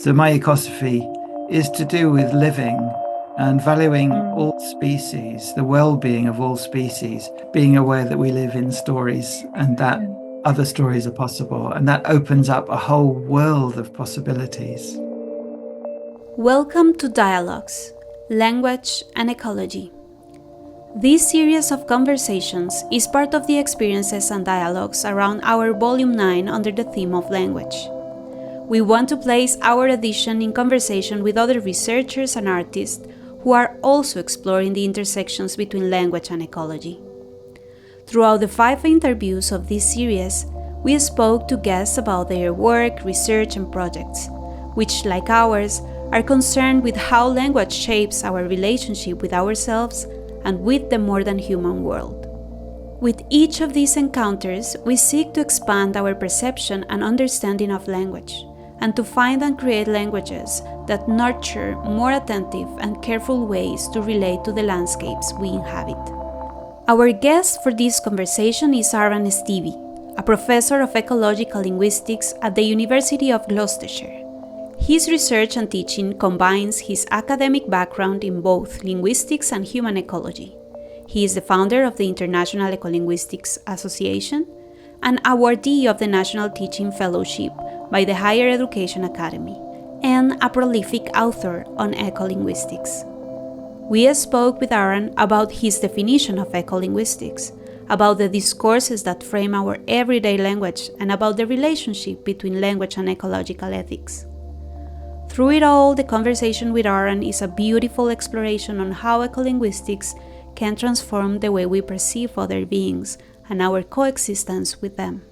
So my ecosophy is to do with living and valuing Mm. all species, the well-being of all species, being aware that we live in stories and that Yeah. other stories are possible. And that opens up a whole world of possibilities. Welcome to Dialogues, Language and Ecology. This series of conversations is part of the experiences and dialogues around our Volume 9 under the theme of language. We want to place our edition in conversation with other researchers and artists who are also exploring the intersections between language and ecology. Throughout the 5 interviews of this series, we spoke to guests about their work, research, and projects, which, like ours, are concerned with how language shapes our relationship with ourselves and with the more than human world. With each of these encounters, we seek to expand our perception and understanding of language, and to find and create languages that nurture more attentive and careful ways to relate to the landscapes we inhabit. Our guest for this conversation is Arran Stibbe, a professor of ecological linguistics at the University of Gloucestershire. His research and teaching combines his academic background in both linguistics and human ecology. He is the founder of the International Eco-Linguistics Association, an awardee of the National Teaching Fellowship by the Higher Education Academy, and a prolific author on eco-linguistics. We spoke with Arran about his definition of eco-linguistics, about the discourses that frame our everyday language, and about the relationship between language and ecological ethics. Through it all, the conversation with Arran is a beautiful exploration on how eco-linguistics can transform the way we perceive other beings and our coexistence with them.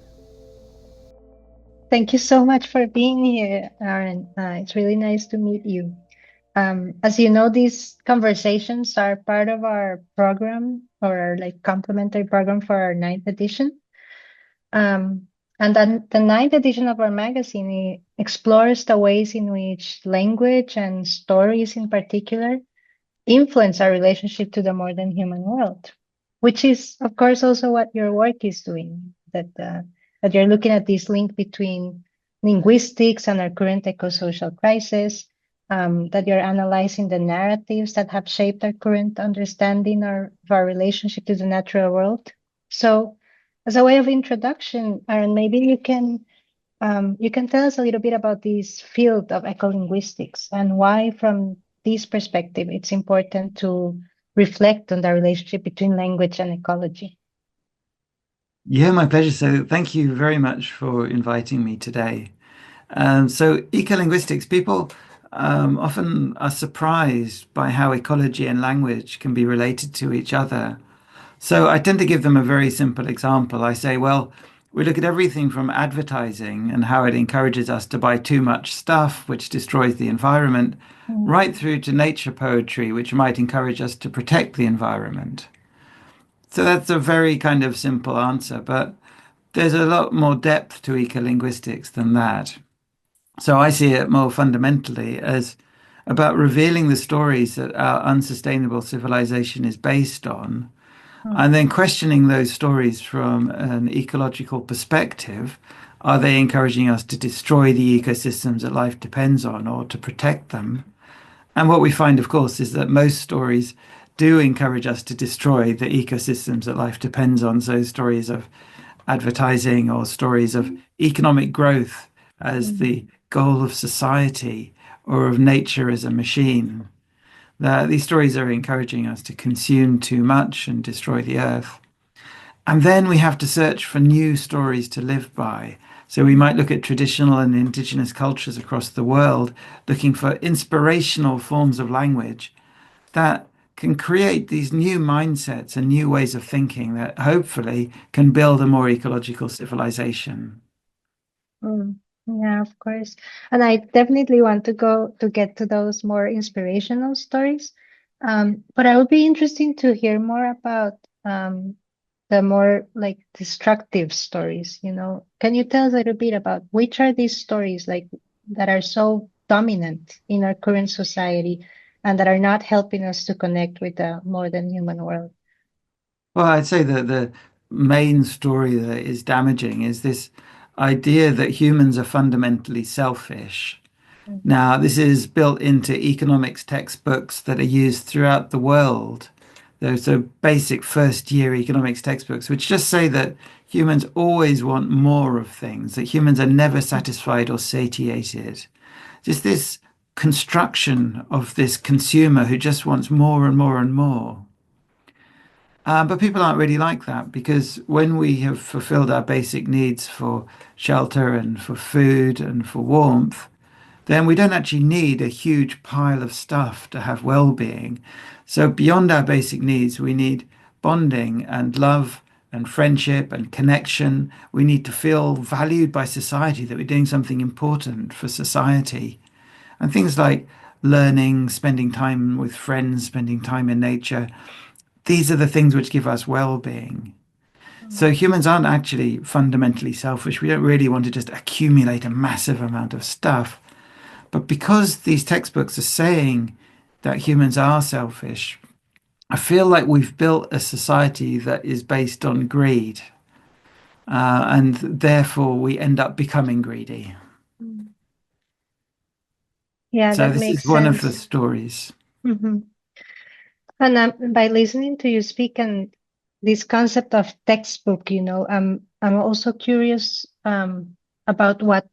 Thank you so much for being here, Aaron. It's really nice to meet you. As you know, these conversations are part of our program, or our like complementary program for our ninth edition. And then the ninth edition of our magazine explores the ways in which language and stories in particular influence our relationship to the more than human world, which is, of course, also what your work is doing, that you're looking at this link between linguistics and our current eco-social crisis, that you're analyzing the narratives that have shaped our current understanding of our relationship to the natural world. So, as a way of introduction, Aaron, maybe you can tell us a little bit about this field of ecolinguistics and why, from this perspective, it's important to reflect on the relationship between language and ecology. Yeah, my pleasure. So thank you very much for inviting me today. So ecolinguistics, people often are surprised by how ecology and language can be related to each other. So I tend to give them a very simple example. I say, well, we look at everything from advertising and how it encourages us to buy too much stuff, which destroys the environment, Mm. right through to nature poetry, which might encourage us to protect the environment. So that's a very kind of simple answer, but there's a lot more depth to ecolinguistics than that. So I see it more fundamentally as about revealing the stories that our unsustainable civilization is based on, Mm. and then questioning those stories from an ecological perspective. Are they encouraging us to destroy the ecosystems that life depends on or to protect them? And what we find, of course, is that most stories do encourage us to destroy the ecosystems that life depends on. So stories of advertising or stories of economic growth as Mm. the goal of society or of nature as a machine. These stories are encouraging us to consume too much and destroy the earth. And then we have to search for new stories to live by. So we might look at traditional and indigenous cultures across the world, looking for inspirational forms of language that can create these new mindsets and new ways of thinking that hopefully can build a more ecological civilization. Mm. Yeah, of course. And I definitely want to go to get to those more inspirational stories. But I would be interesting to hear more about the more like destructive stories, you know. Can you tell us a little bit about which are these stories like that are so dominant in our current society and that are not helping us to connect with the more than human world? Well, I'd say that the main story that is damaging is this idea that humans are fundamentally selfish. Now, this is built into economics textbooks that are used throughout the world. Those are basic first year economics textbooks, which just say that humans always want more of things, that humans are never satisfied or satiated. Just this construction of this consumer who just wants more and more and more. But people aren't really like that because when we have fulfilled our basic needs for shelter and for food and for warmth, then we don't actually need a huge pile of stuff to have well-being. So beyond our basic needs, we need bonding and love and friendship and connection. We need to feel valued by society, that we're doing something important for society. And things like learning, spending time with friends, spending time in nature, these are the things which give us well-being. So humans aren't actually fundamentally selfish. We don't really want to just accumulate a massive amount of stuff. But because these textbooks are saying that humans are selfish, I feel like we've built a society that is based on greed, and therefore we end up becoming greedy. Yeah, So that this is makes one of the sense. stories. Hmm. And by listening to you speak and this concept of textbook, I'm also curious about what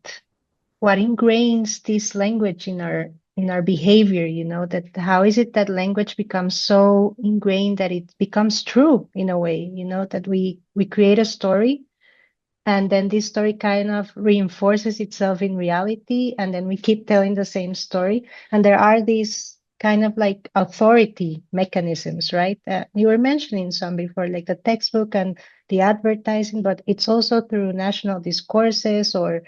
ingrains this language in our behavior, that how is it that language becomes so ingrained that it becomes true in a way, that we create a story and then this story kind of reinforces itself in reality and then we keep telling the same story and there are these kind of like authority mechanisms, right? You were mentioning some before, like the textbook and the advertising, but it's also through national discourses or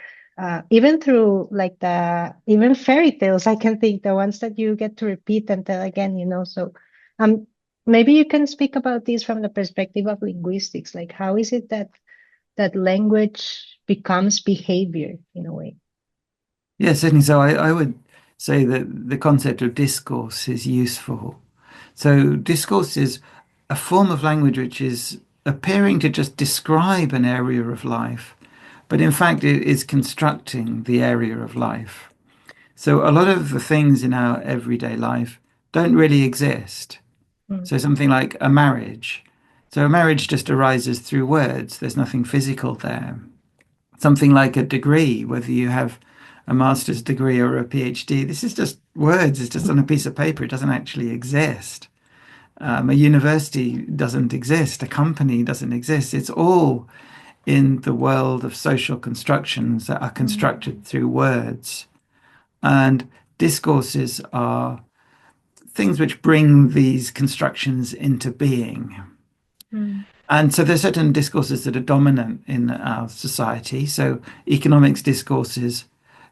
even through like the even fairy tales. I can think the ones that you get to repeat and tell again, so um maybe you can speak about this from the perspective of linguistics, like how is it that language becomes behavior in a way. Yeah, certainly. So I would say that the concept of discourse is useful. So discourse is a form of language which is appearing to just describe an area of life, but in fact it is constructing the area of life. So a lot of the things in our everyday life don't really exist. Mm, So something like a marriage. So a marriage just arises through words. There's nothing physical there. Something like a degree, whether you have a master's degree or a PhD, this is just words. It's just on a piece of paper. It doesn't actually exist. A university doesn't exist. A company doesn't exist. It's all in the world of social constructions that are mm, constructed through words. And discourses are things which bring these constructions into being. mm, And so there's certain discourses that are dominant in our society. So economics discourses,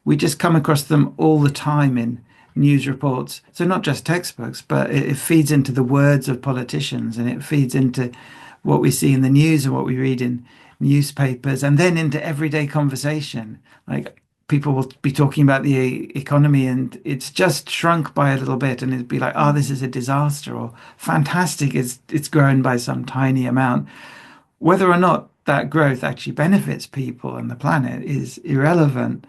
we just come across them all the time in news reports. So not just textbooks, but it feeds into the words of politicians and it feeds into what we see in the news and what we read in newspapers and then into everyday conversation. Like people will be talking about the economy and it's just shrunk by a little bit and it'd be like, oh, this is a disaster or fantastic, it's grown by some tiny amount. Whether or not that growth actually benefits people and the planet is irrelevant.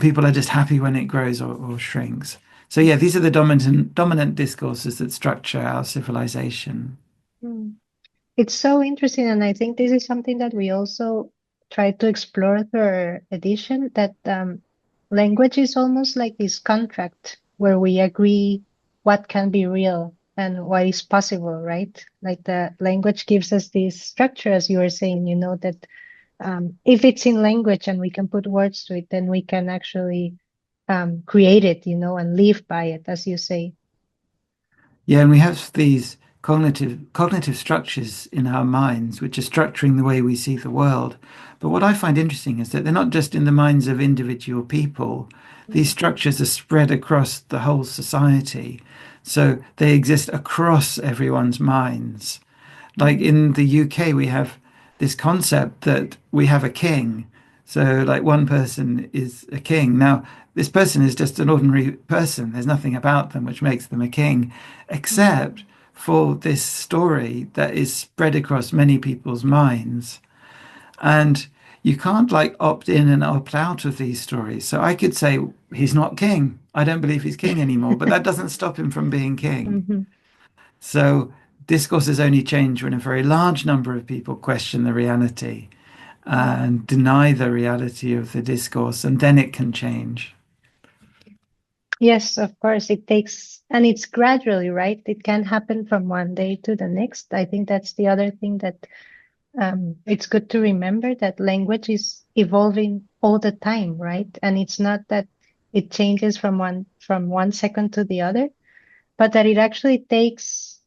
People are just happy when it grows or shrinks. So yeah, these are the dominant discourses that structure our civilization. mm. It's so interesting, and I think this is something that we also try to explore through our edition, that language is almost like this contract where we agree what can be real and what is possible, right? Like the language gives us this structure, as you were saying, that if it's in language and we can put words to it, then we can actually create it, and live by it, as you say. Yeah, and we have these cognitive structures in our minds which are structuring the way we see the world. But what I find interesting is that they're not just in the minds of individual people. These Mm, structures are spread across the whole society. So they exist across everyone's minds. Like mm, in the UK, we have this concept that we have a king. So, like, one person is a king. Now, this person is just an ordinary person. There's nothing about them which makes them a king, except mm, for this story that is spread across many people's minds. And you can't like opt in and opt out of these stories. So I could say he's not king. I don't believe he's king anymore, but that doesn't stop him from being king. Mhm. So discourses only change when a very large number of people question the reality and deny the reality of the discourse, and then it can change. Yes, of course, it takes, and it's gradually, right? It can happen from one day to the next. I think that's the other thing that it's good to remember, that language is evolving all the time, right? And it's not that it changes from one second to the other, but that it actually takes,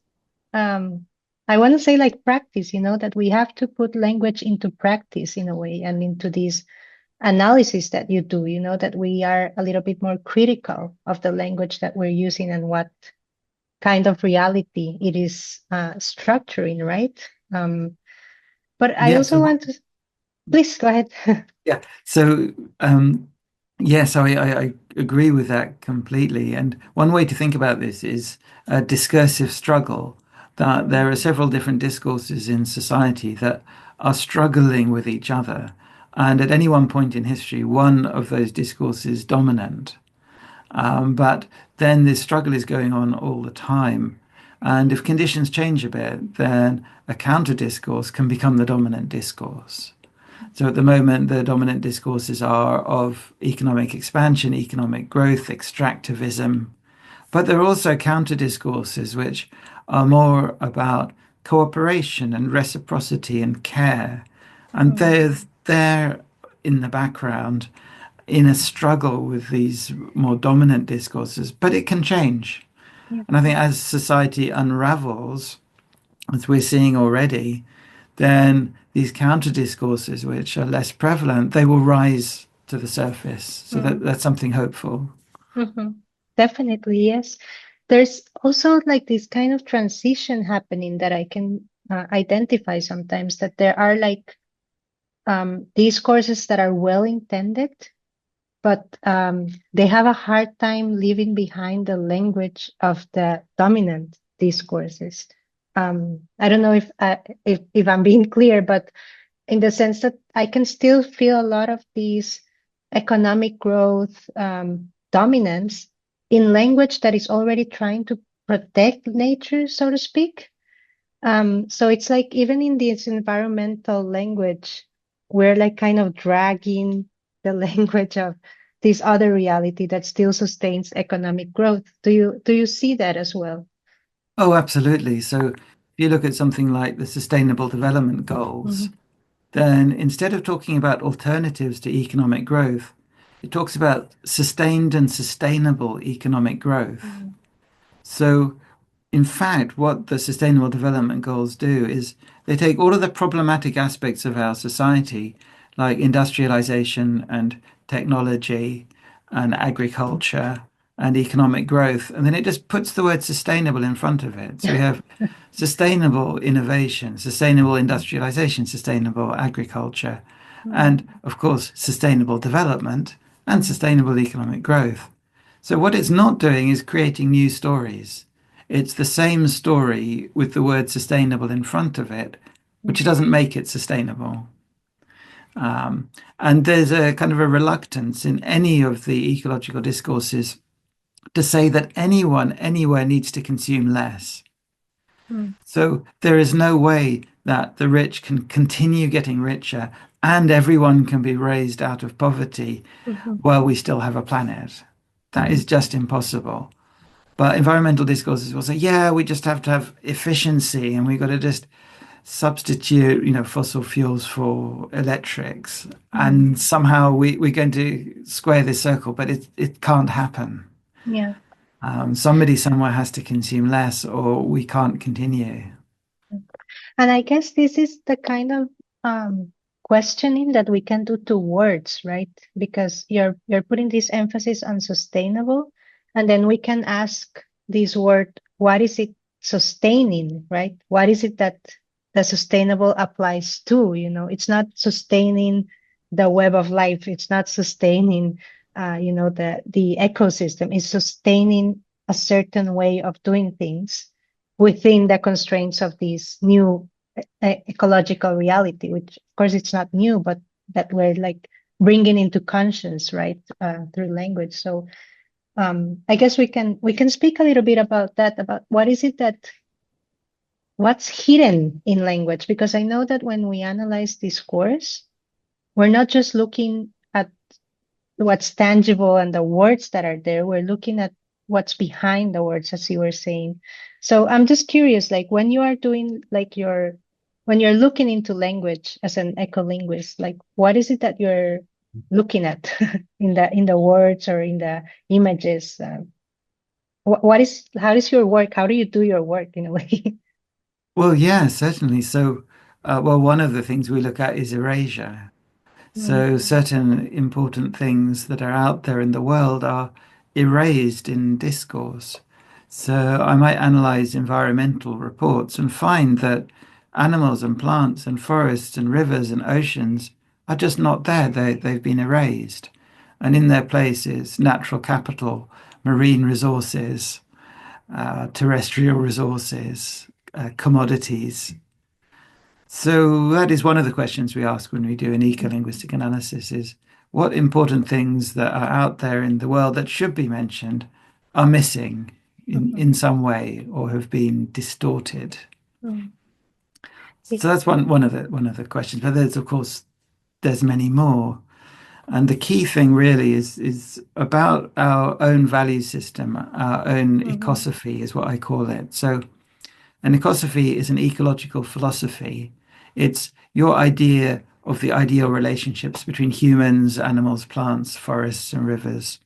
I want to say like practice, that we have to put language into practice in a way, and into these analysis that you do, that we are a little bit more critical of the language that we're using and what kind of reality it is structuring, right? But I Yeah. also So want to, please go ahead. yeah. So yes, I agree with that completely. And one way to think about this is a discursive struggle. That there are several different discourses in society that are struggling with each other. And at any one point in history, one of those discourses is dominant. But then this struggle is going on all the time. And if conditions change a bit, then a counter discourse can become the dominant discourse. So at the moment, the dominant discourses are of economic expansion, economic growth, extractivism. But there are also counter discourses which are more about cooperation and reciprocity and care. And they're in the background in a struggle with these more dominant discourses, but it can change. Yeah. And I think as society unravels, as we're seeing already, then these counter discourses, which are less prevalent, they will rise to the surface. So that's something hopeful. Mm-hmm. Definitely, yes. There's also like this kind of transition happening that I can identify sometimes, that there are like discourses that are well intended, but they have a hard time leaving behind the language of the dominant discourses. I don't know if I'm being clear, but in the sense that I can still feel a lot of these economic growth dominance in language that is already trying to protect nature, so to speak. So it's like even in this environmental language, we're like kind of dragging the language of this other reality that still sustains economic growth. Do you see that as well? Oh, absolutely. So if you look at something like the Sustainable Development Goals, Mhm. then instead of talking about alternatives to economic growth, it talks about sustained and sustainable economic growth. Mhm. So in fact, what the Sustainable Development Goals do is they take all of the problematic aspects of our society, like industrialization and technology and agriculture and economic growth, and then it just puts the word sustainable in front of it. So we have sustainable innovation, sustainable industrialization, sustainable agriculture, and of course, sustainable development and sustainable economic growth. So what it's not doing is creating new stories. It's the same story with the word sustainable in front of it, which doesn't make it sustainable. And there's a kind of a reluctance in any of the ecological discourses to say that anyone anywhere needs to consume less. Mm. So there is no way that the rich can continue getting richer and everyone can be raised out of poverty Mhm. while we still have a planet. That is just impossible. But environmental discourses will say, yeah, we just have to have efficiency and we've got to just substitute, fossil fuels for electrics. And somehow we're going to square this circle, but it can't happen. Yeah. Somebody somewhere has to consume less or we can't continue. And I guess this is the kind of questioning that we can do to words, right? Because you're putting this emphasis on sustainable, and then we can ask this word, what is it sustaining, right? What is it that the sustainable applies to? It's not sustaining the web of life. It's not sustaining, the ecosystem. It's sustaining a certain way of doing things within the constraints of this new ecological reality, which of course it's not new, but that we're like bringing into conscience, right, through language. So I guess we can speak a little bit about that, about what is it that what's hidden in language, because I know that when we analyze discourse, we're not just looking at what's tangible and the words that are there. We're looking at what's behind the words, as you were saying. So I'm just curious, like when you are doing like when you're looking into language as an ecolinguist, like what is it that you're looking at in the words or in the images? How is your work? How do you do your work in a way? Well, yeah, certainly. So, well, one of the things we look at is erasure. Mm, So, certain important things that are out there in the world are erased in discourse. So, I might analyze environmental reports and find that animals and plants and forests and rivers and oceans are just not there. They've been erased. And in their place is natural capital, marine resources, terrestrial resources, commodities. So that is one of the questions we ask when we do an eco-linguistic analysis is what important things that are out there in the world that should be mentioned are missing mhm, in some way or have been distorted. mm, So that's one of the questions. But there's of course there's many more. And the key thing really is about our own value system, our own mhm, ecosophy is what I call it. So an ecosophy is an ecological philosophy. It's your idea of the ideal relationships between humans, animals, plants, forests, and rivers.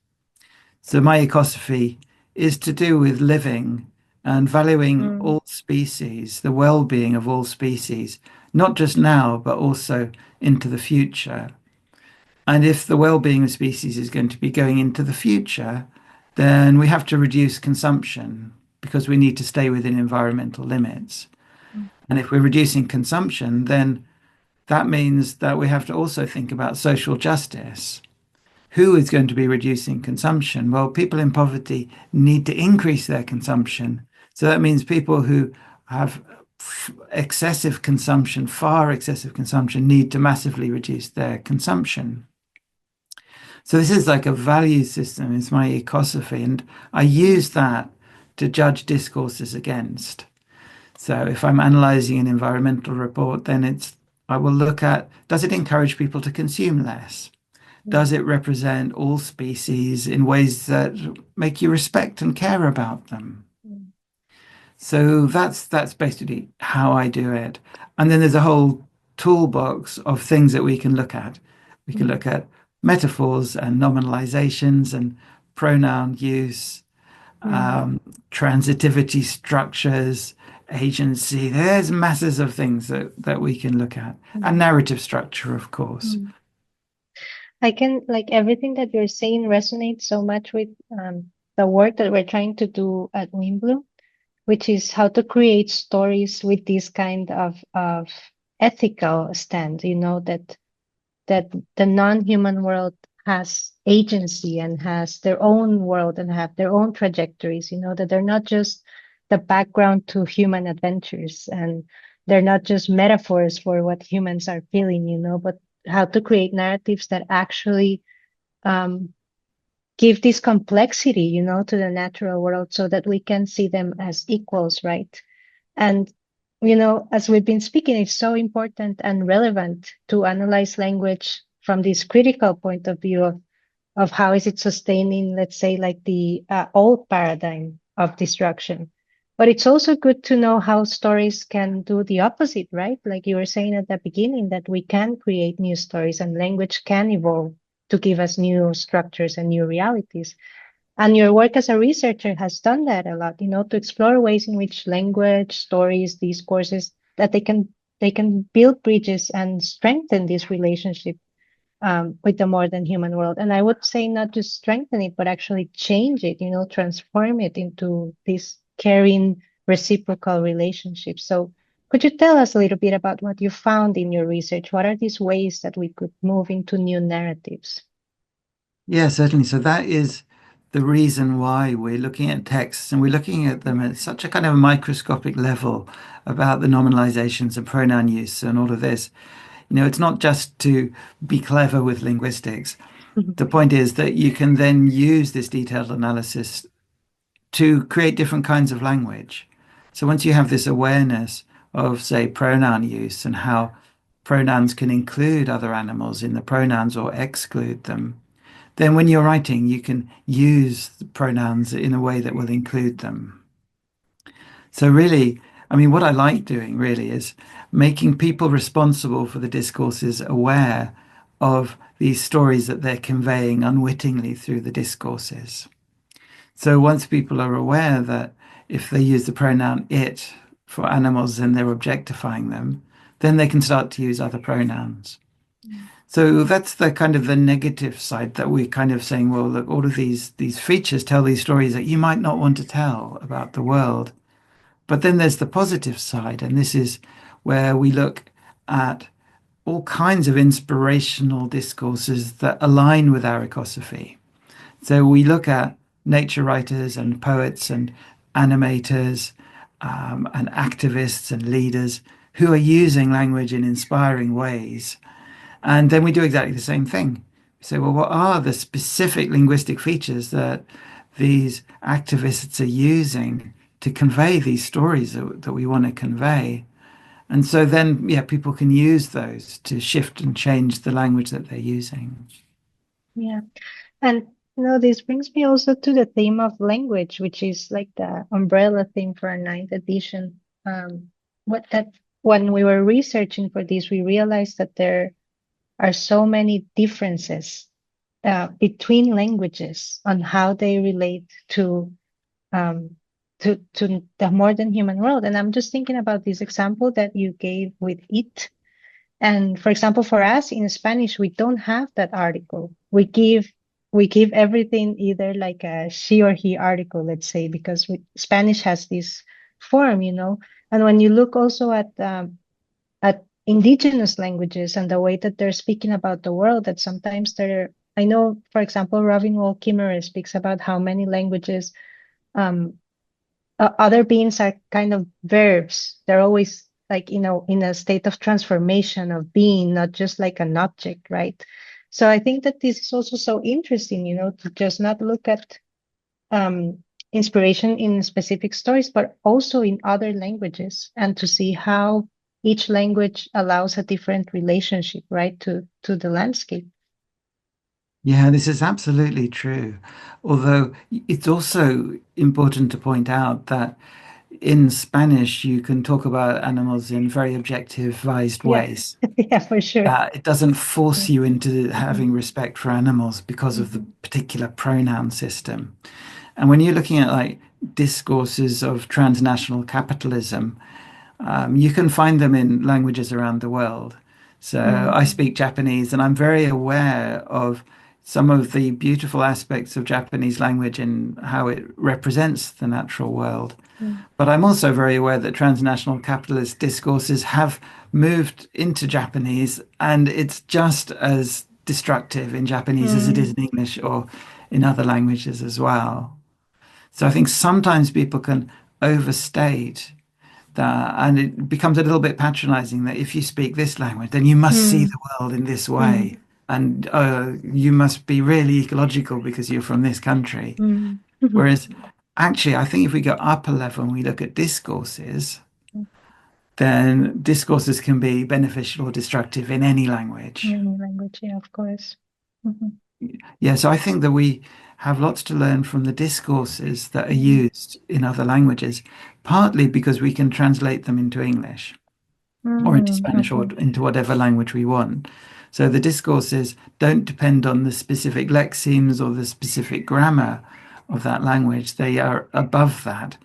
So my ecosophy is to do with living and valuing mm, all species, the well-being of all species, not just now, but also into the future. And if the well-being of species is going to be going into the future, then we have to reduce consumption because we need to stay within environmental limits. mm, And if we're reducing consumption, then that means that we have to also think about social justice. Who is going to be reducing consumption? Well, people in poverty need to increase their consumption. So that means people who have excessive consumption, far excessive consumption, need to massively reduce their consumption. So this is like a value system, it's my ecosophy, and I mm, use that to judge discourses against. So if I'm analyzing an environmental report, then I will look at does it encourage people to consume less? mm, Does it represent all species in ways that make you respect and care about them? mm, So that's basically how I do it. And then there's a whole toolbox of things that we can look at. We can mm, look at metaphors and nominalizations and pronoun use, mm, transitivity structures, agency. There's masses of things that we can look at. And mm, narrative structure, of course. mm. I can like everything that you're saying resonates so much with the work that we're trying to do at Wimblu, which is how to create stories with this kind of ethical stand, that the non-human world has agency and has their own world and have their own trajectories, that they're not just the background to human adventures, and they're not just metaphors for what humans are feeling, but how to create narratives that actually um, give this complexity, to the natural world so that we can see them as equals, right? And, as we've been speaking, it's so important and relevant to analyze language from this critical point of view of how is it sustaining, let's say, like the old paradigm of destruction. But it's also good to know how stories can do the opposite, right? Like you were saying at the beginning, that we can create new stories and language can evolve to give us new structures and new realities. And your work as a researcher has done that a lot, to explore ways in which language, stories, discourses, that they can build bridges and strengthen this relationship with the more than human world. And I would say not just strengthen it, but actually change it, transform it into this caring, reciprocal relationship. So could you tell us a little bit about what you found in your research? What are these ways that we could move into new narratives? Yeah, certainly. So that is the reason why we're looking at texts and we're looking at them at such a kind of microscopic level about the nominalizations and pronoun use and all of this. It's not just to be clever with linguistics. Mhm. The point is that you can then use this detailed analysis to create different kinds of language. So once you have this awareness of, say, pronoun use and how pronouns can include other animals in the pronouns or exclude them, then when you're writing, you can use the pronouns in a way that will include them. So really, I mean, what I like doing really is making people responsible for the discourses aware of these stories that they're conveying unwittingly through the discourses. So once people are aware that if they use the pronoun it for animals, then they're objectifying them, then they can start to use other pronouns. So that's the kind of the negative side that we're kind of saying, well, look, all of these features tell these stories that you might not want to tell about the world. But then there's the positive side, and this is where we look at all kinds of inspirational discourses that align with our ecosophy. So we look at nature writers and poets and animators and activists and leaders who are using language in inspiring ways. And then we do exactly the same thing. We say, well, what are the specific linguistic features that these activists are using to convey these stories that we want to convey? And so then, yeah, people can use those to shift and change the language that they're using. Yeah. And this brings me also to the theme of language, which is like the umbrella theme for our ninth edition. What that when we were researching for this, we realized that there are so many differences between languages on how they relate um, to the modern human world. And I'm just thinking about this example that you gave with it. And for example, for us in Spanish, we don't have that article. We give everything either like a she or he article, let's say, because Spanish has this form, And when you look also at indigenous languages and the way that they're speaking about the world, that sometimes I know, for example, Robin Wall Kimmerer speaks about how many languages um, other beings are kind of verbs. They're always like, in a state of transformation of being, not just like an object, right? So I think that this is also so interesting, to just not look at um, inspiration in specific stories, but also in other languages, and to see how each language allows a different relationship, right, to the landscape. Yeah, this is absolutely true. Although it's also important to point out that in Spanish, you can talk about animals in very objectivized Yeah, ways. yeah, for sure. It doesn't force you into Mhm. having respect for animals because of the Mhm. particular pronoun system. And when you're looking at like discourses of transnational capitalism, you can find them in languages around the world. So I Mhm. speak Japanese, and I'm very aware of some of the beautiful aspects of Japanese language and how it represents the natural world. Mhm. But I'm also very aware that transnational capitalist discourses have moved into Japanese, and it's just as destructive in Japanese as it is Mhm. in English or in other languages as well. So I think sometimes people can overstate that, and it becomes a little bit patronizing that if you speak this language, then you must see Mhm. the world in this way. Mhm. And you must be really ecological because you're from this country. Mhm. Whereas actually, I think if we go up a level and we look at discourses, then discourses can be beneficial or destructive in any language. Any language, yeah, of course. Mhm. Yeah, so I think that we have lots to learn from the discourses that are Mhm. used in other languages, partly because we can translate them into English or into Mhm. Spanish or Mhm. into whatever language we want. So the discourses don't depend on the specific lexemes or the specific grammar of that language. They are above that.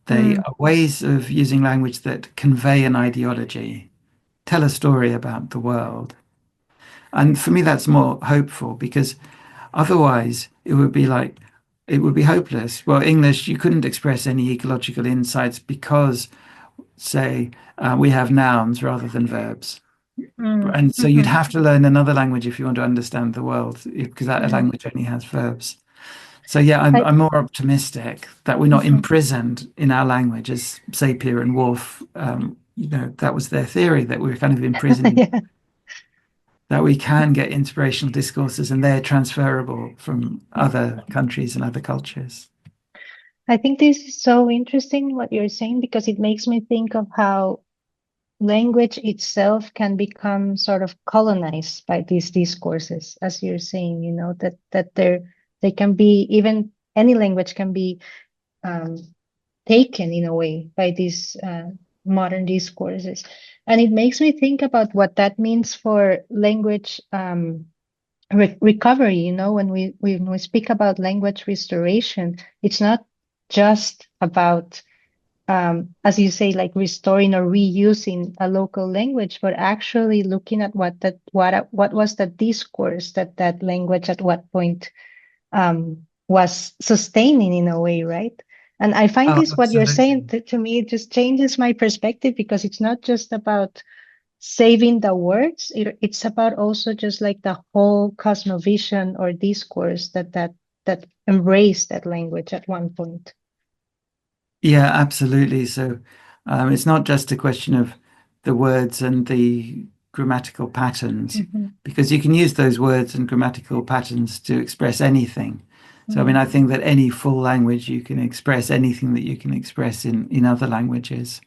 They Mhm. are ways of using language that convey an ideology, tell a story about the world. And for me, that's more hopeful because otherwise it would be hopeless. Well, English, you couldn't express any ecological insights because, say, we have nouns rather than verbs. Mhm. And so you'd Mhm. have to learn another language if you want to understand the world, because that Mhm. language only has verbs. So yeah, I'm, I, I'm more optimistic that we're not mhm. imprisoned in our language, as Sapir and Wolf, that was their theory that we were kind of imprisoned. Yeah. that we can get inspirational discourses and they're transferable from other countries and other cultures. I think this is so interesting what you're saying, because it makes me think of how language itself can become sort of colonized by these discourses, as you're saying, that they can be, even any language can be um, taken in a way by these modern discourses. And it makes me think about what that means for language recovery. When we speak about language restoration, it's not just about as you say, like restoring or reusing a local language, but actually looking at what was the discourse that language at what point was sustaining in a way, right? And I find Oh, this what you're saying absolutely. to me, it just changes my perspective, because it's not just about saving the words, it's about also just like the whole cosmovision or discourse that embraced that language at one point. Yeah, absolutely. So it's not just a question of the words and the grammatical patterns, Mhm. because you can use those words and grammatical patterns to express anything. So, I mean, Mm. I think that any full language, you can express anything that you can express in other languages.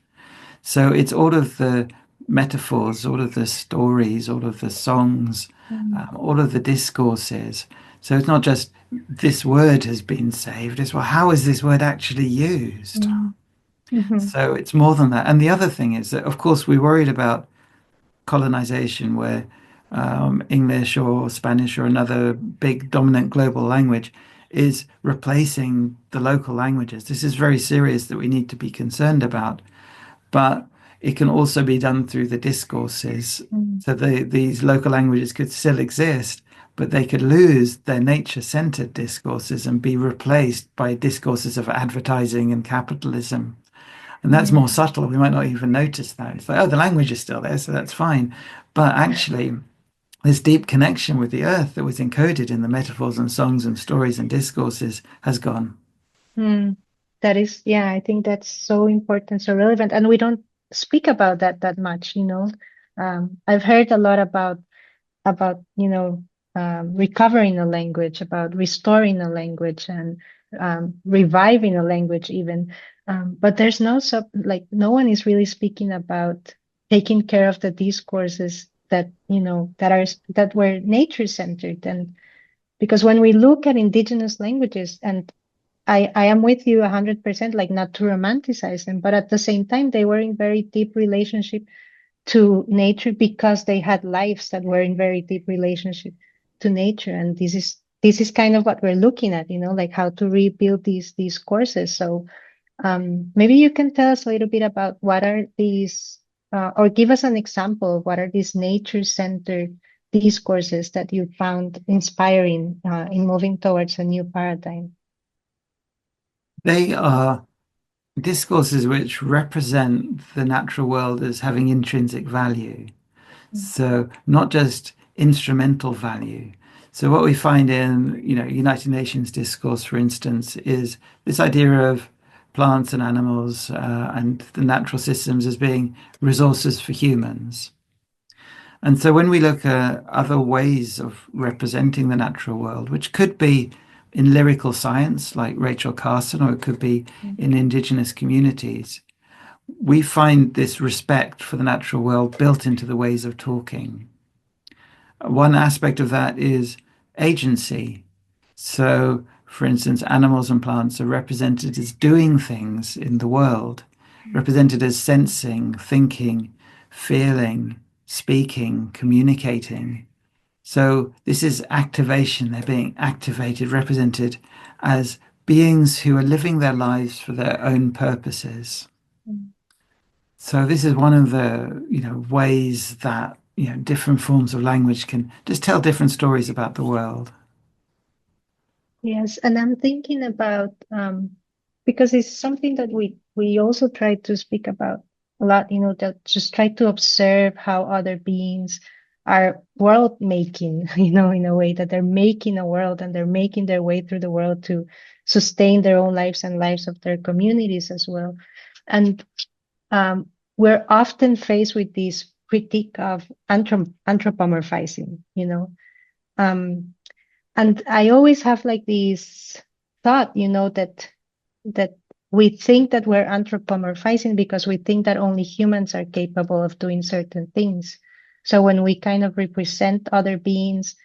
So it's all of the metaphors, all of the stories, all of the songs, Mm. all of the discourses. So it's not just this word has been saved, it's well, how is this word actually used? Mm. Mhm. So it's more than that. And the other thing is that, of course, we're worried about colonization, where English or Spanish or another big dominant global language is replacing the local languages. This is very serious that we need to be concerned about. But it can also be done through the discourses. Mm. So these local languages could still exist, but they could lose their nature-centered discourses and be replaced by discourses of advertising and capitalism. And that's Mm. more subtle. We might not even notice that. It's like, oh, the language is still there, so that's fine. But actually, this deep connection with the earth that was encoded in the metaphors and songs and stories and discourses has gone. Mm. That is, yeah, I think that's so important, so relevant, and we don't speak about that much, I've heard a lot about recovering a language, about restoring a language, and reviving a language even. But there's no one is really speaking about taking care of the discourses that were nature centered. And because when we look at indigenous languages, and I am with you 100%, like not to romanticize them, but at the same time, they were in very deep relationship to nature, because they had lives that were in very deep relationship to nature. And this is kind of what we're looking at, like how to rebuild these courses. So maybe you can tell us a little bit about what are these, or give us an example of what are these nature-centered discourses that you found inspiring in moving towards a new paradigm. They are discourses which represent the natural world as having intrinsic value. So not just instrumental value. So what we find in, United Nations discourse, for instance, is this idea of plants and animals and the natural systems as being resources for humans. And so when we look at other ways of representing the natural world, which could be in lyrical science, like Rachel Carson, or it could be in indigenous communities, we find this respect for the natural world built into the ways of talking. One aspect of that is agency. So, for instance, animals and plants are represented as doing things in the world, represented as sensing, thinking, feeling, speaking, communicating. So, this is activation. They're being activated, represented as beings who are living their lives for their own purposes. Mm. So this is one of the, ways that, different forms of language can just tell different stories about the world. Yes, and I'm thinking about because it's something that we also try to speak about a lot, that just try to observe how other beings are world making, in a way that they're making a world, and they're making their way through the world to sustain their own lives and lives of their communities as well. And we're often faced with these critique of anthropomorphizing, and I always have like this thought, that we think that we're anthropomorphizing because we think that only humans are capable of doing certain things. So when we kind of represent other beings,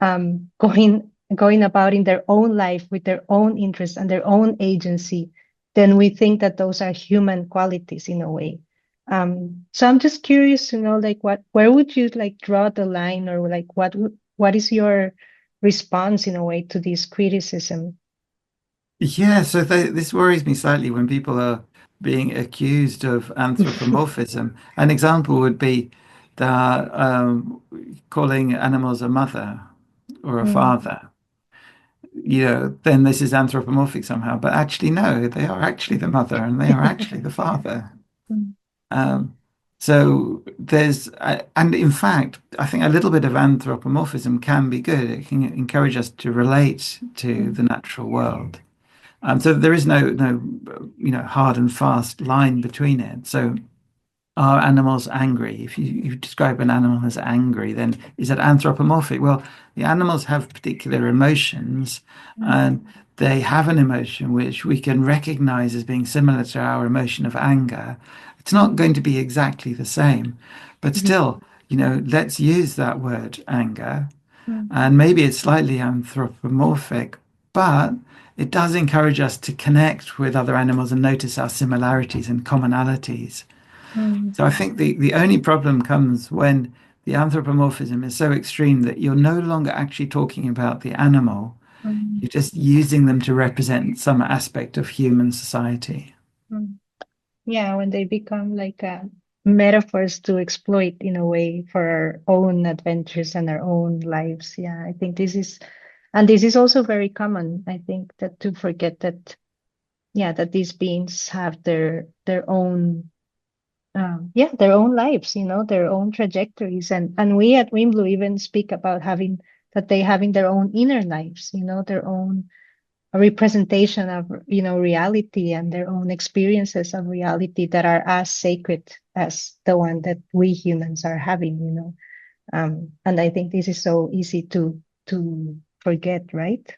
going about in their own life with their own interests and their own agency, then we think that those are human qualities in a way. So I'm just curious to know, like, where would you like draw the line, or like what is your response in a way to this criticism? Yeah, so this worries me slightly when people are being accused of anthropomorphism. An example would be that calling animals a mother or a Mm, father, then this is anthropomorphic somehow. But actually, no, they are actually the mother and they are actually the father. mm, Um, so and in fact, I think a little bit of anthropomorphism can be good. It can encourage us to relate to mm, the natural world. So there is no hard and fast line between it. So are animals angry? If you describe an animal as angry, then is it anthropomorphic? Well, the animals have particular emotions, mm, and they have an emotion which we can recognize as being similar to our emotion of anger. It's not going to be exactly the same, but mm, still, let's use that word anger, mm, and maybe it's slightly anthropomorphic, but it does encourage us to connect with other animals and notice our similarities and commonalities. mm, So I think the only problem comes when the anthropomorphism is so extreme that you're no longer actually talking about the animal. mm, You're just using them to represent some aspect of human society. mm. Yeah, when they become like metaphors to exploit in a way for our own adventures and our own lives. Yeah, I think this is also very common. I think that to forget that, yeah, that these beings have their own, their own lives, their own trajectories, and we at Wimblu even speak about they having their own inner lives, their own representation of reality and their own experiences of reality that are as sacred as the one that we humans are having, and I think this is so easy to forget, right?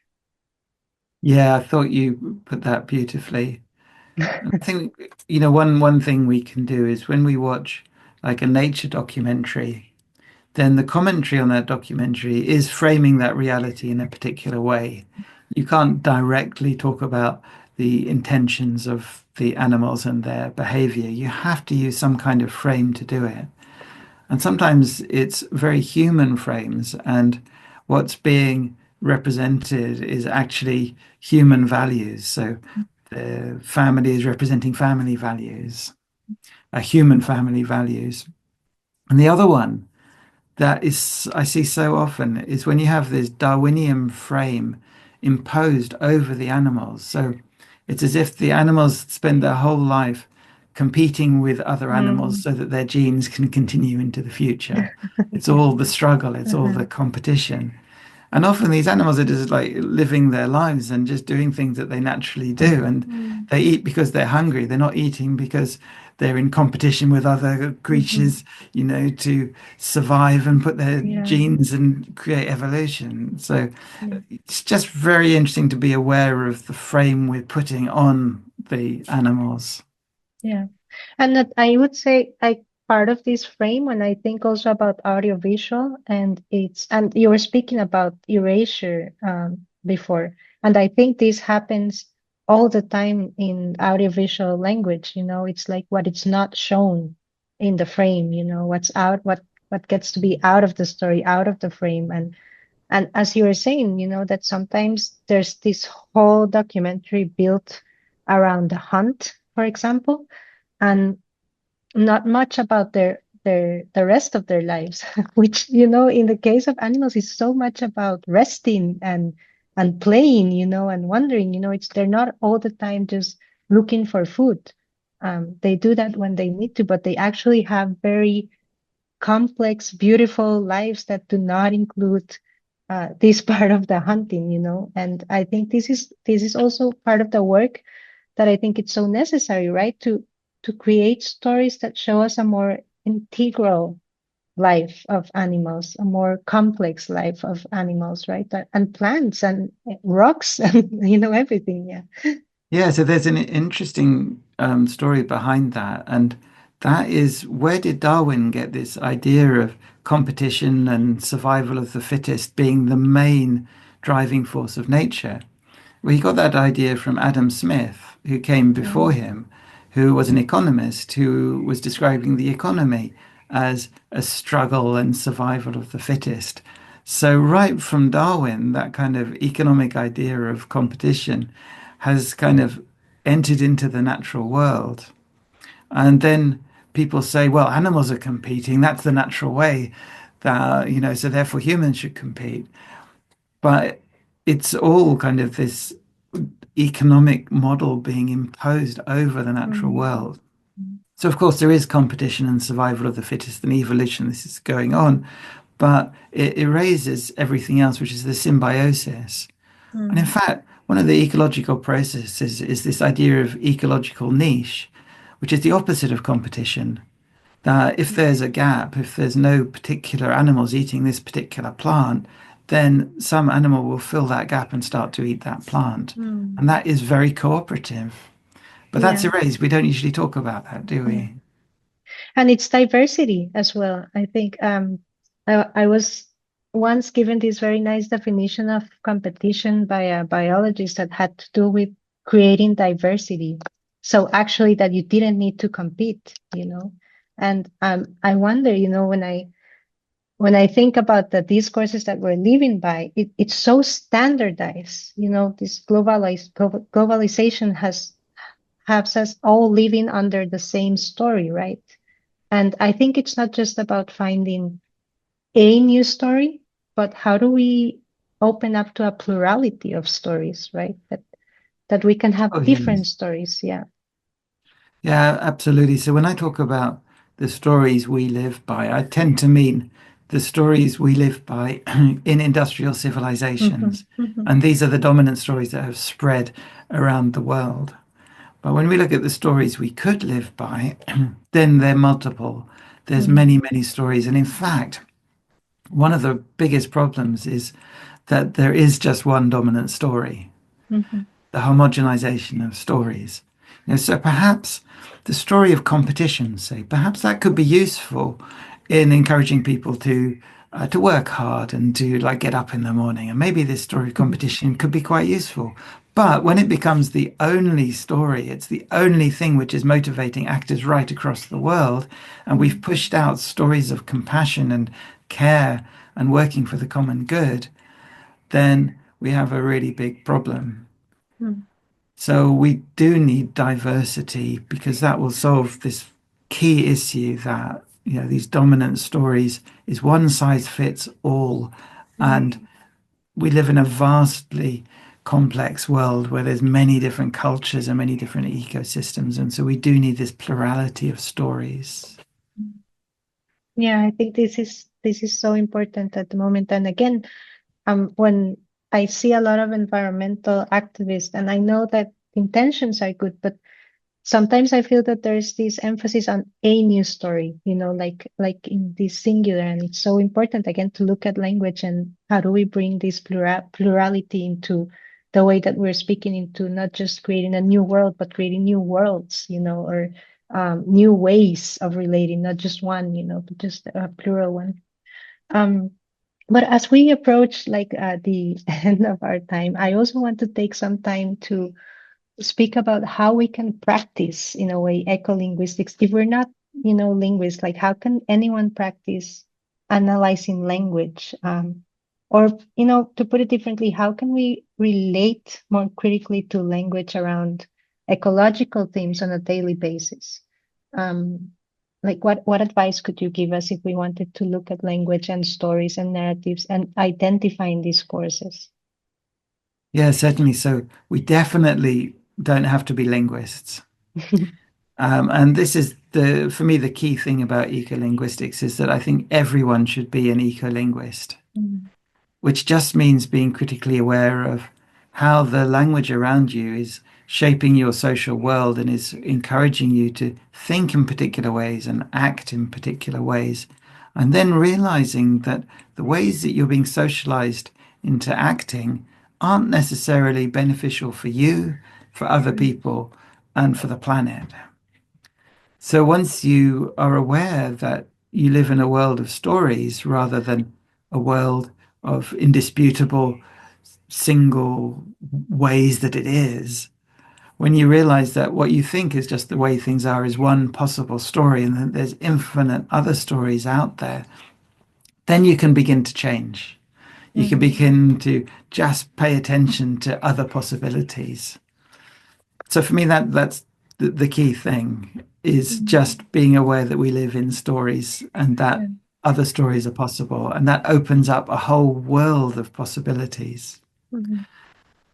Yeah, I thought you put that beautifully. I think, one thing we can do is when we watch like a nature documentary, then the commentary on that documentary is framing that reality in a particular way. You can't directly talk about the intentions of the animals and their behavior. You have to use some kind of frame to do it. And sometimes it's very human frames, and what's being represented is actually human values. So the family is representing family values, human family values. And the other one that is I see so often is when you have this Darwinian frame imposed over the animals. So it's as if the animals spend their whole life competing with other animals Mm, so that their genes can continue into the future. It's all the struggle, it's all uh-huh. the competition. And often these animals are just like living their lives and just doing things that they naturally do. And Mm, they eat because they're hungry. They're not eating because they're in competition with other mhm. creatures, to survive and put their Yeah, genes and create evolution. So yeah, it's just very interesting to be aware of the frame we're putting on the animals. yeah. And that I would say, like, part of this frame, when I think also about audiovisual, and you were speaking about erasure before, and I think this happens all the time in audiovisual language. It's like what it's not shown in the frame. What's out, what gets to be out of the story, out of the frame, and as you were saying, that sometimes there's this whole documentary built around the hunt, for example, and not much about the rest of their lives, which, in the case of animals is so much about resting and playing, and wandering. They're not all the time just looking for food. They do that when they need to, but they actually have very complex, beautiful lives that do not include this part of the hunting, and I think this is also part of the work that I think it's so necessary, right? To create stories that show us a more integral life of animals, a more complex life of animals, right? And plants and rocks and everything. Yeah. Yeah, so there's an interesting story behind that. And that is, where did Darwin get this idea of competition and survival of the fittest being the main driving force of nature? Well, he got that idea from Adam Smith, who came before Mm, him, who was an economist who was describing the economy as a struggle and survival of the fittest. So, right from Darwin, that kind of economic idea of competition has kind of entered into the natural world. And then people say, well, animals are competing. That's the natural way that, so therefore humans should compete. But it's all kind of this economic model being imposed over the natural mm, world. So, of course, there is competition and survival of the fittest and evolution. This is going on, but it erases everything else, which is the symbiosis. And in mm, fact, one of the ecological processes is this idea of ecological niche, which is the opposite of competition. That if there's a gap, if there's no particular animals eating this particular plant, then some animal will fill that gap and start to eat that plant. mm. And that is very cooperative. But that's Yeah. erased. We don't usually talk about that, do Mm. we? And it's diversity as well. I think I was once given this very nice definition of competition by a biologist that had to do with creating diversity. So actually that you didn't need to compete. And I wonder, when I think about the discourses that we're living by, it's so standardized. This globalization has us all living under the same story, right? And I think it's not just about finding a new story, but how do we open up to a plurality of stories, right? That we can have Oh, different yes. stories. Yeah. Yeah, absolutely. So when I talk about the stories we live by, I tend to mean the stories we live by in industrial Hmm. civilizations. Hmm. And these are the dominant stories that have spread around the world. But when we look at the stories we could live by, then they're multiple. There's Hmm. many, many stories. And in fact, one of the biggest problems is that there is just one dominant story, Hmm. the homogenization of stories. So perhaps the story of competition, say, perhaps that could be useful in encouraging people to work hard and to like get up in the morning. And maybe this story of competition could be quite useful. But when it becomes the only story, it's the only thing which is motivating actors right across the world, and we've pushed out stories of compassion and care and working for the common good, then we have a really big problem. Hmm. So we do need diversity because that will solve this key issue that, these dominant stories is one size fits all. And we live in a vastly complex world where there's many different cultures and many different ecosystems. And so we do need this plurality of stories. Yeah, I think this is so important at the moment. And again, when I see a lot of environmental activists, and I know that intentions are good, but sometimes I feel that there's this emphasis on a news story, like in this singular, and it's so important again to look at language and how do we bring this plurality into the way that we're speaking, into not just creating a new world, but creating new worlds, or new ways of relating, not just one, but just a plural one. Um, but as we approach like the end of our time, I also want to take some time to speak about how we can practice in a way eco-linguistics if we're not linguists. Like how can anyone practice analyzing language, or to put it differently, how can we relate more critically to language around ecological themes on a daily basis? Like what advice could you give us if we wanted to look at language and stories and narratives and identifying these courses? Yeah, certainly. So we definitely don't have to be linguists. And this is for me, the key thing about ecolinguistics is that I think everyone should be an ecolinguist, Mm, which just means being critically aware of how the language around you is shaping your social world and is encouraging you to think in particular ways and act in particular ways. And then realizing that the ways that you're being socialized into acting aren't necessarily beneficial for you, for other people, and for the planet. So once you are aware that you live in a world of stories rather than a world of indisputable single ways that it is, when you realize that what you think is just the way things are is one possible story and that there's infinite other stories out there, then you can begin to change. You can begin to just pay attention to other possibilities. So for me, that's the key thing is just being aware that we live in stories and that other stories are possible. And that opens up a whole world of possibilities.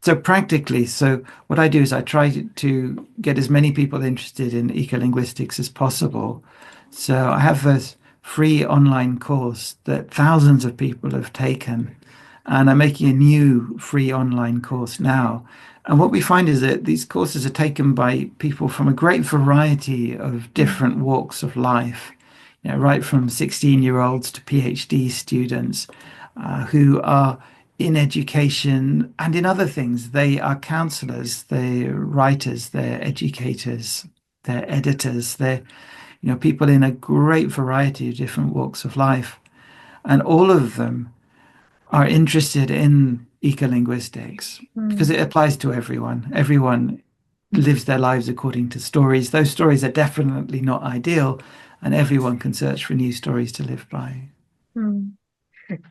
So practically, so what I do is I try to get as many people interested in ecolinguistics as possible. So I have this free online course that thousands of people have taken, and I'm making a new free online course now. And what we find is that these courses are taken by people from a great variety of different walks of life, right from 16-year-olds to PhD students who are in education and in other things. They are counselors, they're writers, they're educators, they're editors, they're people in a great variety of different walks of life. And all of them are interested in ecolinguistics because it applies to everyone. Everyone lives their lives according to stories. Those stories are definitely not ideal, and everyone can search for new stories to live by.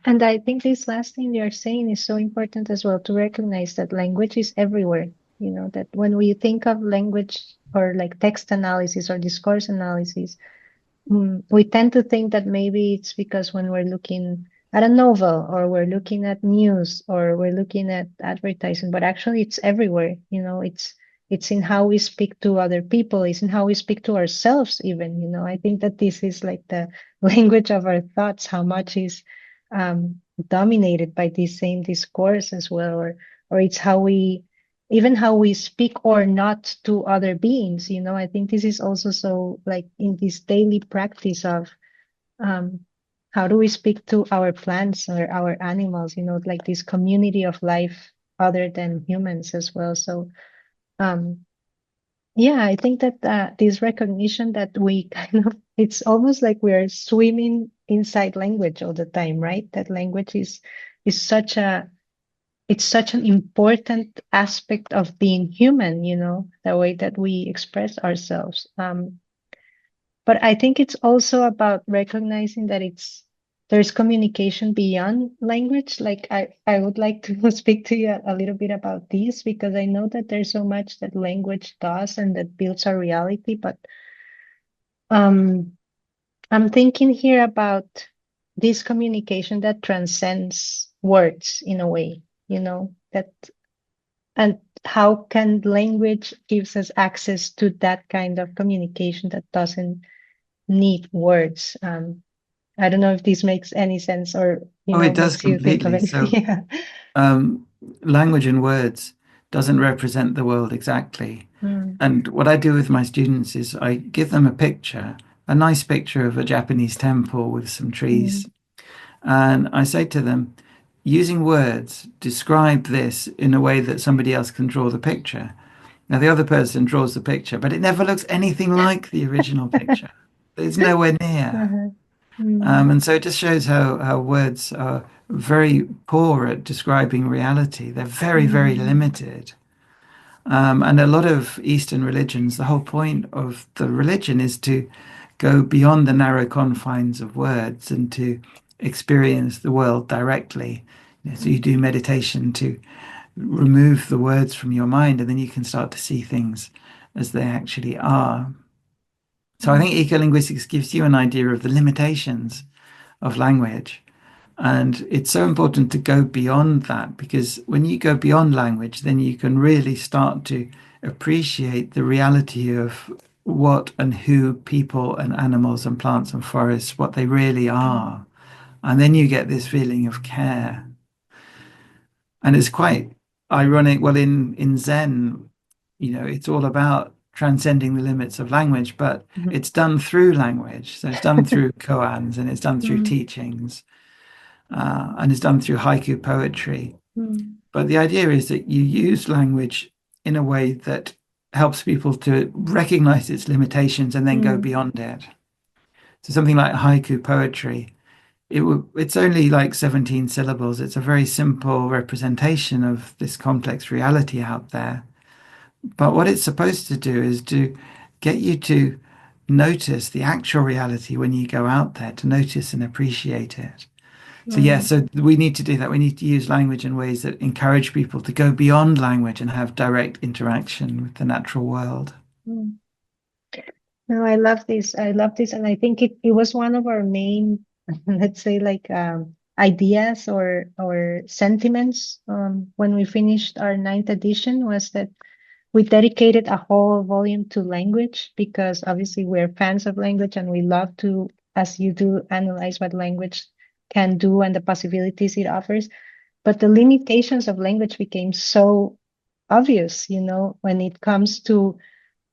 And I think this last thing you're saying is so important as well, to recognize that language is everywhere. That when we think of language or like text analysis or discourse analysis, we tend to think that maybe it's because when we're looking at a novel or we're looking at news or we're looking at advertising, but actually it's everywhere. It's in how we speak to other people, it's in how we speak to ourselves even. I think that this is like the language of our thoughts, how much is dominated by this same discourse as well, or it's how we speak or not to other beings. I think this is also so like in this daily practice of how do we speak to our plants or our animals, like this community of life other than humans as well. So yeah, I think that this recognition that we it's almost like we're swimming inside language all the time, right? That language is such it's such an important aspect of being human, the way that we express ourselves. But I think it's also about recognizing that there's communication beyond language. Like I would like to speak to you a little bit about this, because I know that there's so much that language does and that builds our reality. But I'm thinking here about this communication that transcends words in a way, that, and how can language gives us access to that kind of communication that doesn't need words. I don't know if this makes any sense or It does makes you think of completely. anything. So language and words doesn't represent the world exactly. And what I do with my students is I give them a picture, a nice picture of a Japanese temple with some trees. And I say to them, using words, describe this in a way that somebody else can draw the picture. Now, the other person draws the picture, but it never looks anything like the original picture. It's nowhere near. And so it just shows how words are very poor at describing reality. They're very, very limited. And a lot of Eastern religions, the whole point of the religion is to go beyond the narrow confines of words and to experience the world directly. So you do meditation to remove the words from your mind, and then you can start to see things as they actually are. So I think ecolinguistics gives you an idea of the limitations of language. And it's so important to go beyond that, because when you go beyond language, then you can really start to appreciate the reality of what and who people and animals and plants and forests, what they really are. And then you get this feeling of care. And it's quite ironic. Well, in Zen, it's all about transcending the limits of language, but it's done through language. So it's done through koans and it's done through teachings and it's done through haiku poetry. But the idea is that you use language in a way that helps people to recognize its limitations and then go beyond it. So something like haiku poetry, it's only like 17 syllables. It's a very simple representation of this complex reality out there. But what it's supposed to do is to get you to notice the actual reality when you go out there, to notice and appreciate it. So so we need to do that. We need to use language in ways that encourage people to go beyond language and have direct interaction with the natural world. No, I love this. I love this. And I think it was one of our main, let's say, like ideas or sentiments when we finished our 9th edition, was that we dedicated a whole volume to language, because obviously we're fans of language and we love to, as you do, analyze what language can do and the possibilities it offers. But the limitations of language became so obvious, when it comes to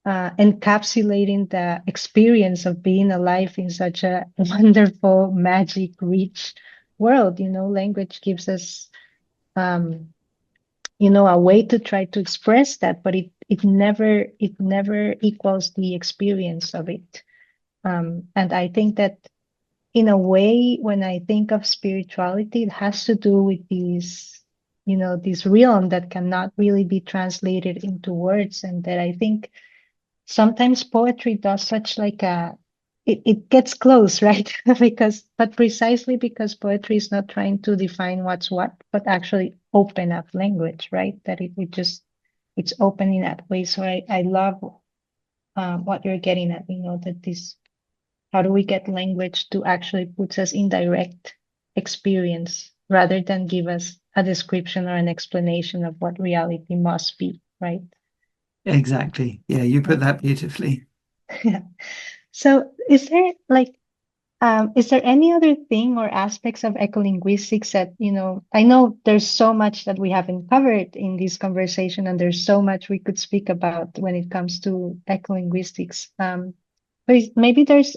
encapsulating the experience of being alive in such a wonderful, magic, rich world. Language gives us, a way to try to express that, but it never equals the experience of it. And I think that in a way, when I think of spirituality, it has to do with this realm that cannot really be translated into words, and that I think sometimes poetry does such like it gets close, right? But precisely because poetry is not trying to define what's what, but actually open up language, right? That it's open in that way. So I love what you're getting at, that this, how do we get language to actually put us in direct experience rather than give us a description or an explanation of what reality must be, right? Exactly. Yeah, you put that beautifully. Yeah. So is there any other thing or aspects of ecolinguistics that, I know there's so much that we haven't covered in this conversation, and there's so much we could speak about when it comes to ecolinguistics. But maybe there's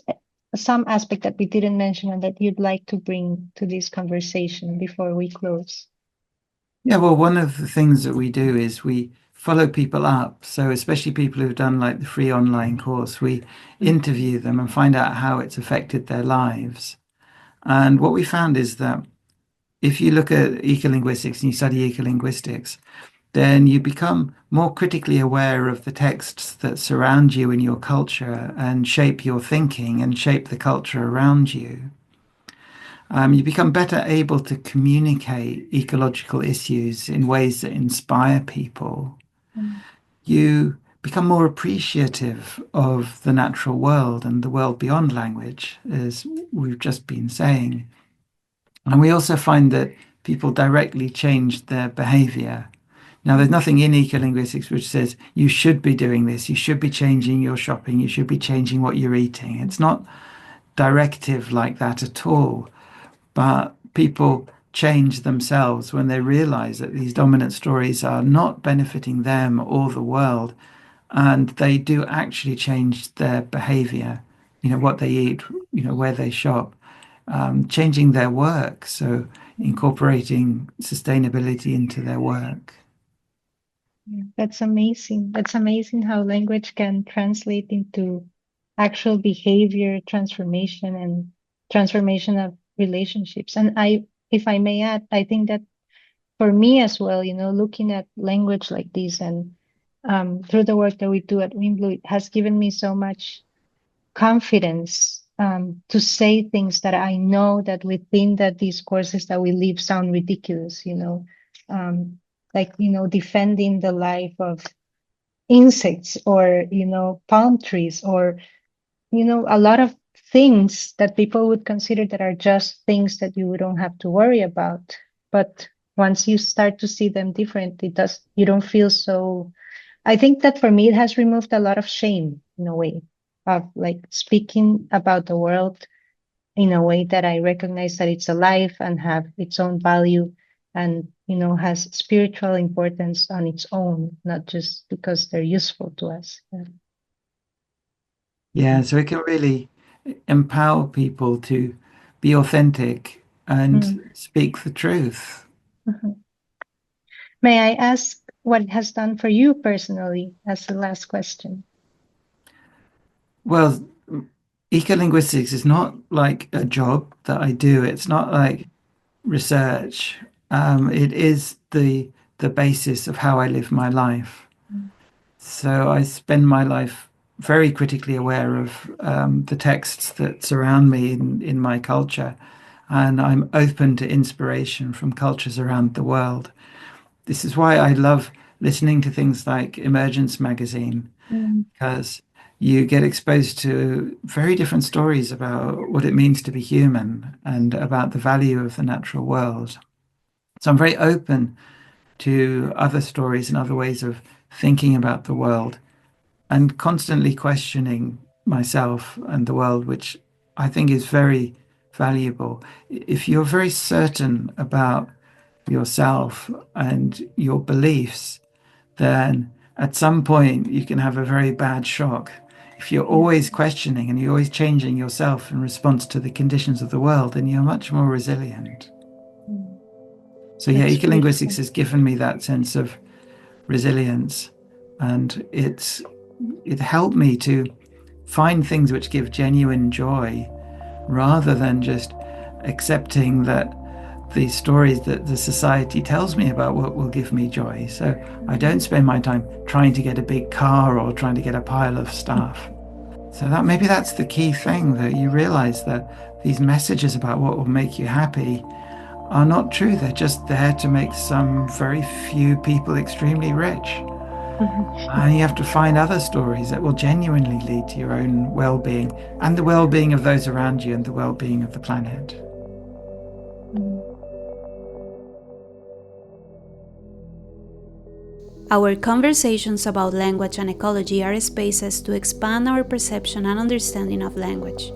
some aspect that we didn't mention and that you'd like to bring to this conversation before we close. Yeah, well, one of the things that we do is we follow people up. So especially people who've done like the free online course, we interview them and find out how it's affected their lives. And what we found is that if you look at ecolinguistics and you study ecolinguistics, then you become more critically aware of the texts that surround you in your culture and shape your thinking and shape the culture around you. You become better able to communicate ecological issues in ways that inspire people. You become more appreciative of the natural world and the world beyond language, as we've just been saying. And we also find that people directly change their behavior. Now, there's nothing in ecolinguistics which says you should be doing this, you should be changing your shopping, you should be changing what you're eating. It's not directive like that at all. But people change themselves when they realize that these dominant stories are not benefiting them or the world, and they do actually change their behavior, what they eat, where they shop, changing their work. So incorporating sustainability into their work. Yeah, that's amazing. That's amazing how language can translate into actual behavior transformation and transformation of relationships. And if I may add, I think that for me as well, looking at language like this and through the work that we do at Wimblu, it has given me so much confidence to say things that I know that within that these courses that we live sound ridiculous, defending the life of insects or, palm trees or, a lot of things that people would consider that are just things that you don't have to worry about. But once you start to see them different, you don't feel so. I think that for me, it has removed a lot of shame in a way of like speaking about the world in a way that I recognize that it's alive and have its own value. and has spiritual importance on its own, not just because they're useful to us. Yeah, so it can really empower people to be authentic and speak the truth. Mhm. May I ask what it has done for you personally as the last question? Well, eco-linguistics is not like a job that I do. It's not like research. It is the basis of how I live my life. So I spend my life very critically aware of the texts that surround me in my culture, and I'm open to inspiration from cultures around the world. This is why I love listening to things like Emergence magazine, because you get exposed to very different stories about what it means to be human and about the value of the natural world. So I'm very open to other stories and other ways of thinking about the world and constantly questioning myself and the world, which I think is very valuable. If you're very certain about yourself and your beliefs, then at some point you can have a very bad shock. If you're always questioning and you're always changing yourself in response to the conditions of the world, then you're much more resilient. So yeah, That's ecolinguistics beautiful. has given me that sense of resilience, and it helped me to find things which give genuine joy rather than just accepting that the stories that the society tells me about what will give me joy. So I don't spend my time trying to get a big car or trying to get a pile of stuff. So that maybe that's the key thing, that you realize that these messages about what will make you happy are not true. They're just there to make some very few people extremely rich. And you have to find other stories that will genuinely lead to your own well-being and the well-being of those around you and the well-being of the planet. Our conversations about language and ecology are spaces to expand our perception and understanding of language,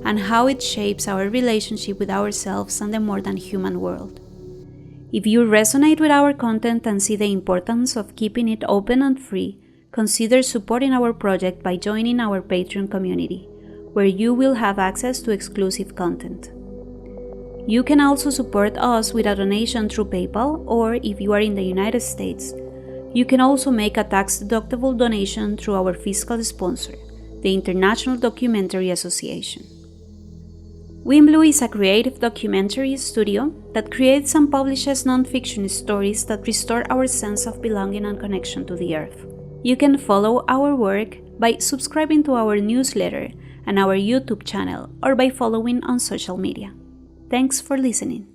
and how it shapes our relationship with ourselves and the more than human world. If you resonate with our content and see the importance of keeping it open and free, consider supporting our project by joining our Patreon community, where you will have access to exclusive content. You can also support us with a donation through PayPal, or if you are in the United States, you can also make a tax-deductible donation through our fiscal sponsor, the International Documentary Association. Wimblu is a creative documentary studio that creates and publishes non-fiction stories that restore our sense of belonging and connection to the Earth. You can follow our work by subscribing to our newsletter and our YouTube channel, or by following on social media. Thanks for listening.